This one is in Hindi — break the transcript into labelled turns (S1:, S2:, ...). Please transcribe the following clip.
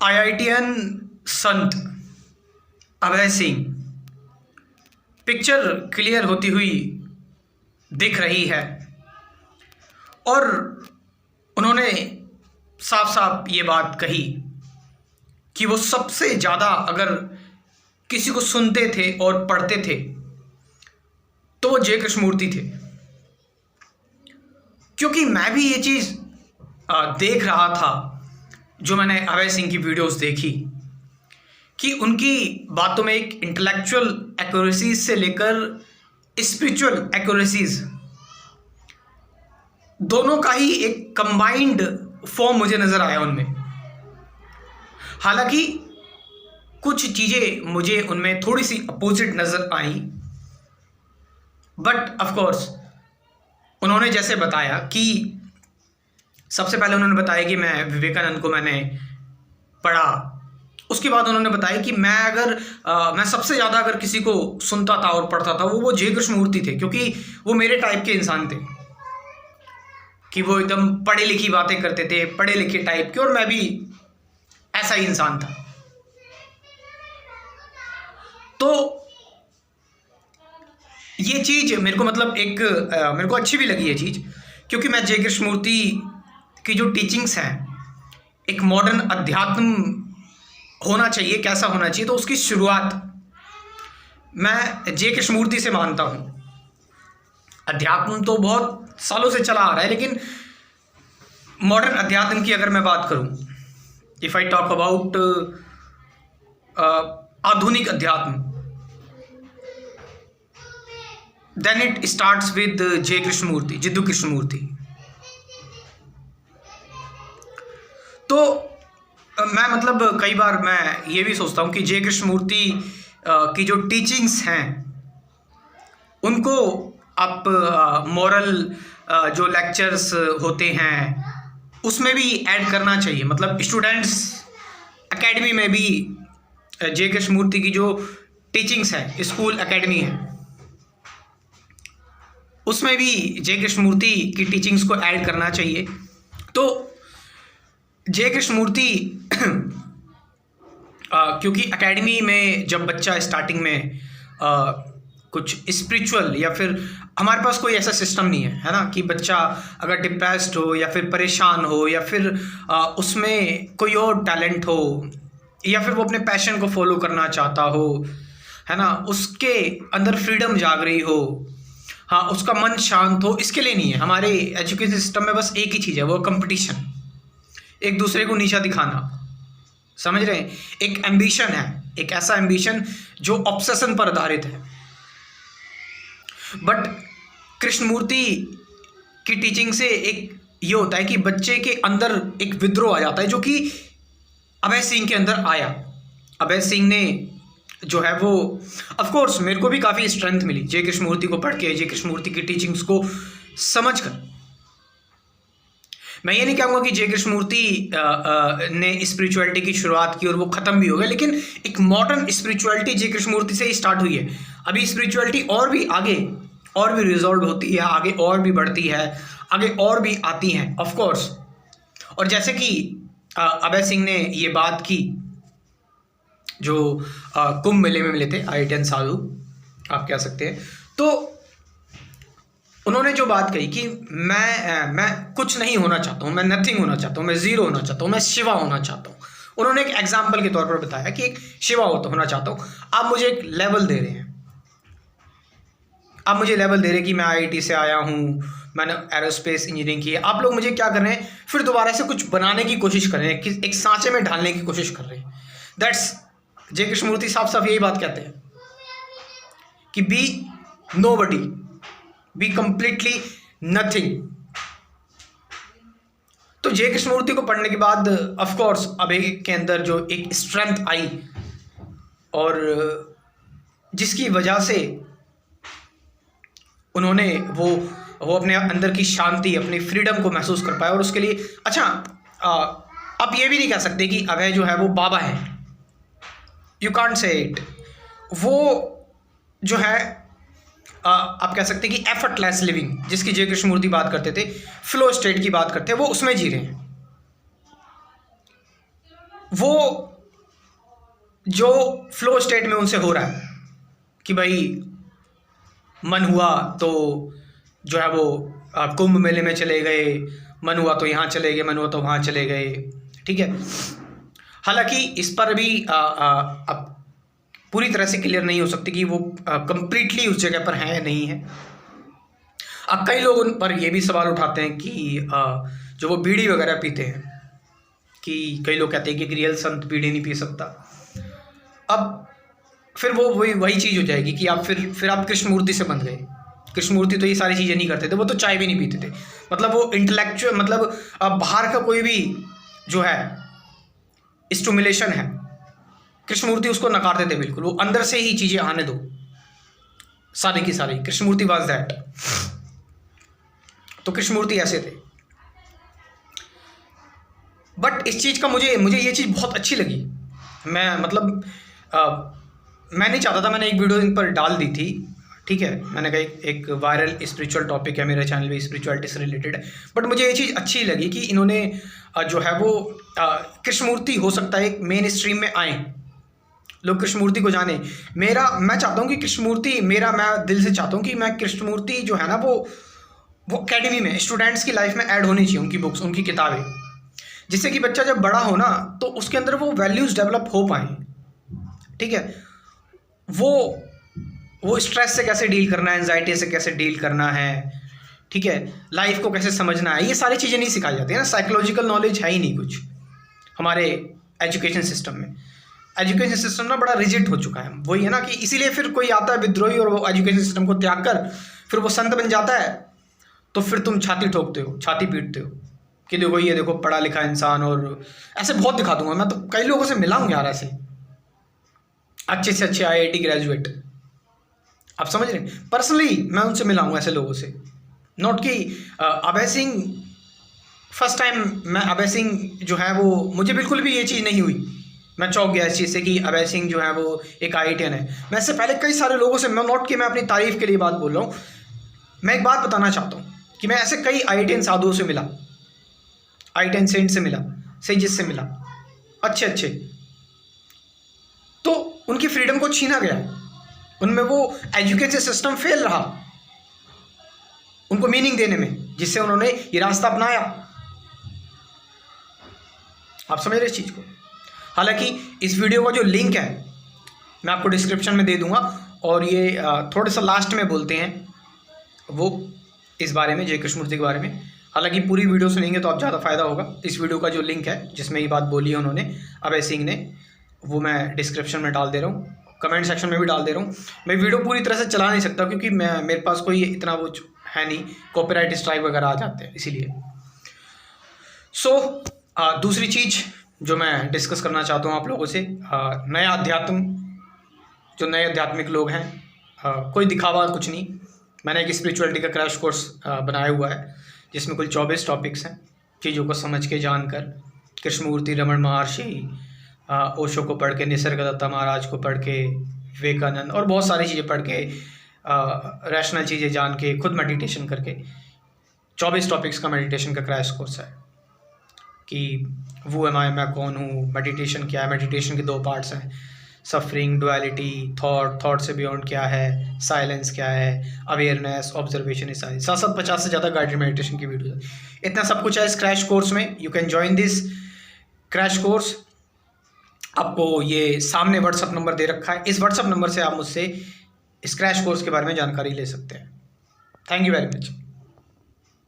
S1: आईआईटीएन संत अभय सिंह पिक्चर क्लियर होती हुई दिख रही है और उन्होंने साफ साफ ये बात कही कि वो सबसे ज़्यादा अगर किसी को सुनते थे और पढ़ते थे तो वो जय कृष्णमूर्ति थे। क्योंकि मैं भी ये चीज़ देख रहा था जो मैंने अभय सिंह की वीडियोस देखी कि उनकी बातों में एक इंटेलेक्चुअल एक्यूरेसीज से लेकर स्पिरिचुअल एक्यूरेसीज दोनों का ही एक कंबाइंड फॉर्म मुझे नज़र आया उनमें। हालांकि कुछ चीज़ें मुझे उनमें थोड़ी सी अपोजिट नज़र आई, बट ऑफ कोर्स उन्होंने जैसे बताया कि सबसे पहले उन्होंने बताया कि मैं विवेकानंद को मैंने पढ़ा, उसके बाद उन्होंने बताया कि मैं सबसे ज़्यादा अगर किसी को सुनता था और पढ़ता था वो जय कृष्णमूर्ति थे, क्योंकि वो मेरे टाइप के इंसान थे कि वो एकदम पढ़े लिखी बातें करते थे, पढ़े लिखे टाइप के, और मैं भी ऐसा ही इंसान था। तो ये चीज़ मेरे को मतलब मेरे को अच्छी भी लगी ये चीज़, क्योंकि मैं जय कृष्णमूर्ति की जो टीचिंग्स हैं, एक मॉडर्न अध्यात्म होना चाहिए, कैसा होना चाहिए, तो उसकी शुरुआत मैं जय कृष्णमूर्ति से मानता हूँ। अध्यात्म तो बहुत सालों से चला आ रहा है, लेकिन मॉडर्न अध्यात्म की अगर मैं बात करूँ, इफ़ आई टॉक अबाउट आधुनिक अध्यात्म, देन इट स्टार्ट्स विद जय कृष्णमूर्ति, जिद्दू कृष्णमूर्ति। तो मैं मतलब कई बार मैं ये भी सोचता हूँ कि जय कृष्णमूर्ति की जो टीचिंग्स हैं उनको आप मॉरल जो लेक्चर्स होते हैं उसमें भी ऐड करना चाहिए। मतलब स्टूडेंट्स एकेडमी में भी जय कृष्णमूर्ति की जो टीचिंग्स हैं, स्कूल एकेडमी है, उसमें भी जय कृष्णमूर्ति की टीचिंग्स को ऐड करना चाहिए। तो जय कृष्णमूर्ति क्योंकि एकेडमी में जब बच्चा स्टार्टिंग में कुछ स्पिरिचुअल या फिर हमारे पास कोई ऐसा सिस्टम नहीं है ना, कि बच्चा अगर डिप्रेस्ड हो या फिर परेशान हो या फिर उसमें कोई और टैलेंट हो या फिर वो अपने पैशन को फॉलो करना चाहता हो, है ना, उसके अंदर फ्रीडम जाग रही हो, हाँ, उसका मन शांत हो, इसके लिए नहीं है। हमारे एजुकेशन सिस्टम में बस एक ही चीज़ है, वो कंपटीशन, एक दूसरे को नीचा दिखाना, समझ रहे हैं। एक एम्बिशन है, एक ऐसा एम्बिशन जो ऑब्सेशन पर आधारित है। बट कृष्णमूर्ति की टीचिंग से एक ये होता है कि बच्चे के अंदर एक विद्रोह आ जाता है, जो कि अभय सिंह के अंदर आया। अभय सिंह ने जो है वो, ऑफ कोर्स मेरे को भी काफ़ी स्ट्रेंथ मिली जय कृष्णमूर्ति को पढ़ के, जय कृष्णमूर्ति की टीचिंग्स को समझ कर। मैं ये नहीं कहूँगा कि जय कृष्णमूर्ति ने स्पिरिचुअलिटी की शुरुआत की और वो ख़त्म भी हो गया, लेकिन एक मॉडर्न स्पिरिचुअलिटी जय कृष्णमूर्ति से ही स्टार्ट हुई है। अभी स्पिरिचुअलिटी और भी आगे और भी रिजॉल्व होती है, आगे और भी बढ़ती है, आगे और भी आती हैं, ऑफ कोर्स। और जैसे कि अभय सिंह ने ये बात की जो कुंभ मेले में मिले थे, आईआईटीएन साधु आप कह सकते हैं, तो उन्होंने जो बात कही कि मैं कुछ नहीं होना चाहता हूँ, मैं नथिंग होना चाहता हूँ, मैं ज़ीरो होना चाहता हूँ, मैं शिवा होना चाहता हूँ। उन्होंने एक एग्जाम्पल के तौर पर बताया कि एक शिवा होना चाहता हूँ। आप मुझे एक लेवल दे रहे हैं, आप मुझे लेवल दे रहे हैं कि मैं आईआईटी से आया हूँ, मैंने एरोस्पेस इंजीनियरिंग की है। आप लोग मुझे क्या कर रहे हैं, फिर दोबारा से कुछ बनाने की कोशिश कर रहे हैं, कि एक सांचे में ढालने की कोशिश कर रहे हैं। दैट्स जय कृष्णमूर्ति साफ साफ यही बात कहते हैं कि be nobody, be completely nothing. तो जय कृष्णमूर्ति को पढ़ने के बाद ऑफ कोर्स अभय के अंदर जो एक स्ट्रेंथ आई और जिसकी वजह से उन्होंने वो अपने अंदर की शांति, अपनी फ्रीडम को महसूस कर पाए। और उसके लिए अच्छा, आप ये भी नहीं कह सकते कि अभय जो है वो बाबा है, यू कांट से इट। वो जो है आप कह सकते हैं कि एफर्टलेस लिविंग, जिसकी जय कृष्णमूर्ति बात करते थे, फ्लो स्टेट की बात करते हैं, वो उसमें जी रहे हैं। वो जो फ्लो स्टेट में उनसे हो रहा है कि भाई मन हुआ तो जो है वो कुंभ मेले में चले गए, मन हुआ तो यहाँ चले गए, मन हुआ तो वहाँ चले गए, ठीक है। हालांकि इस पर भी अब पूरी तरह से क्लियर नहीं हो सकती कि वो कंप्लीटली उस जगह पर हैं या नहीं है। अब कई लोग उन पर ये भी सवाल उठाते हैं कि जो वो बीड़ी वगैरह पीते हैं, कि कई लोग कहते हैं कि रियल संत बीड़ी नहीं पी सकता। अब फिर वो वही चीज़ हो जाएगी कि आप फिर आप कृष्णमूर्ति से बंध गए। कृष्णमूर्ति तो ये सारी चीज़ें नहीं करते थे, वो तो चाय भी नहीं पीते थे, मतलब वो इंटेलेक्चुअल, मतलब बाहर का कोई भी जो है स्टिमुलेशन है, कृष्णमूर्ति उसको नकारते थे बिल्कुल। वो अंदर से ही चीज़ें आने दो सारी की सारी। Krishnamurti was that. तो कृष्णमूर्ति ऐसे थे। बट इस चीज़ का मुझे ये चीज़ बहुत अच्छी लगी। मैं मतलब मैं नहीं चाहता था, मैंने एक वीडियो इन पर डाल दी थी, ठीक है। मैंने कहा एक वायरल स्पिरिचुअल टॉपिक है मेरे चैनल पे, स्पिरिचुअलिटी से रिलेटेड है। बट मुझे ये चीज़ अच्छी लगी कि इन्होंने जो है वो कृष्णमूर्ति हो सकता है एक मेन स्ट्रीम में आए, लोग कृष्णमूर्ति को जाने। मैं चाहता हूँ कि कृष्णमूर्ति मैं दिल से चाहता हूँ कि मैं कृष्णमूर्ति जो है ना वो एकेडमी में स्टूडेंट्स की लाइफ में ऐड होनी चाहिए, उनकी बुक्स, उनकी किताबें, जिससे कि बच्चा जब बड़ा हो ना तो उसके अंदर वो वैल्यूज़ डेवलप हो पाएँ, ठीक है। वो स्ट्रेस से कैसे डील करना है, एंजाइटी से कैसे डील करना है, ठीक है, लाइफ को कैसे समझना है, ये सारी चीज़ें नहीं सिखाई जाती है ना। साइकोलॉजिकल नॉलेज है ही नहीं कुछ हमारे एजुकेशन सिस्टम में। एजुकेशन सिस्टम ना बड़ा रिजिड हो चुका है। वही है ना कि इसीलिए फिर कोई आता है विद्रोही और वो एजुकेशन सिस्टम को त्याग कर फिर वो संत बन जाता है, तो फिर तुम छाती ठोकते हो, छाती पीटते हो कि देखो ये देखो पढ़ा लिखा इंसान। और ऐसे बहुत दिखा दूंगा मैं, तो कई लोगों से मिला हूँ यार, ऐसे अच्छे से अच्छे IIT ग्रेजुएट, आप समझ रहे हैं। पर्सनली मैं उनसे मिला हूँ ऐसे लोगों से। नॉट कि अभय सिंह, फर्स्ट टाइम मैं अभय सिंह जो है वो, मुझे बिल्कुल भी ये चीज़ नहीं हुई, मैं चौंक गया इस चीज़ से कि अभय सिंह जो है वो एक IITian है। मैं इससे पहले कई सारे लोगों से, मैं नॉट कि मैं अपनी तारीफ़ के लिए बात बोल रहा हूँ, मैं एक बात बताना चाहता हूँ कि मैं ऐसे कई IITian साधुओं से मिला, IITian सेंट से मिला, सेजिस से मिला, अच्छे, तो उनकी फ्रीडम को छीना गया, उनमें वो एजुकेशन सिस्टम फेल रहा उनको मीनिंग देने में, जिससे उन्होंने ये रास्ता अपनाया। आप समझ रहे इस चीज़ को। हालांकि इस वीडियो का जो लिंक है मैं आपको डिस्क्रिप्शन में दे दूंगा, और ये थोड़ा सा लास्ट में बोलते हैं वो इस बारे में, जय कृष्णमूर्ति के बारे में। हालांकि पूरी वीडियो सुनेंगे तो आप ज़्यादा फ़ायदा होगा। इस वीडियो का जो लिंक है जिसमें ये बात बोली है उन्होंने, अभय सिंह ने, वो मैं डिस्क्रिप्शन में डाल दे रहा हूँ, कमेंट सेक्शन में भी डाल दे रहा हूँ। मैं वीडियो पूरी तरह से चला नहीं सकता क्योंकि मेरे पास कोई इतना वो है नहीं, कॉपीराइट स्ट्राइक वगैरह आ जाते हैं इसीलिए। दूसरी चीज़ जो मैं डिस्कस करना चाहता हूँ आप लोगों से, नया अध्यात्म, जो नए आध्यात्मिक लोग हैं, कोई दिखावा कुछ नहीं। मैंने एक स्पिरिचुअलिटी का क्रैश कोर्स बनाया हुआ है जिसमें कुल 24 टॉपिक्स हैं, चीज़ों को समझ के जानकर, कृष्णमूर्ति, रमन महर्षि, ओशो को पढ़ के, निसर्गदत्ता महाराज को पढ़ के, विवेकानंद और बहुत सारी चीज़ें पढ़ के, रैशनल चीज़ें जान के, खुद मेडिटेशन करके 24 टॉपिक्स का मेडिटेशन का क्रैश कोर्स है कि वो मैं कौन हूँ, मेडिटेशन क्या है, मेडिटेशन के 2 पार्ट्स हैं, सफरिंग, डुअलिटी, थॉट से बियॉन्ड क्या है, साइलेंस क्या है, अवेयरनेस, ऑब्जर्वेशन, इस सारी 750 से ज़्यादा गाइडेड मेडिटेशन की वीडियो है। इतना सब कुछ है इस क्रैश कोर्स में। You can join this crash course. आपको ये सामने व्हाट्सअप नंबर दे रखा है, इस व्हाट्सअप नंबर से आप मुझसे इस क्रैश कोर्स के बारे में जानकारी ले सकते हैं। Thank you very much.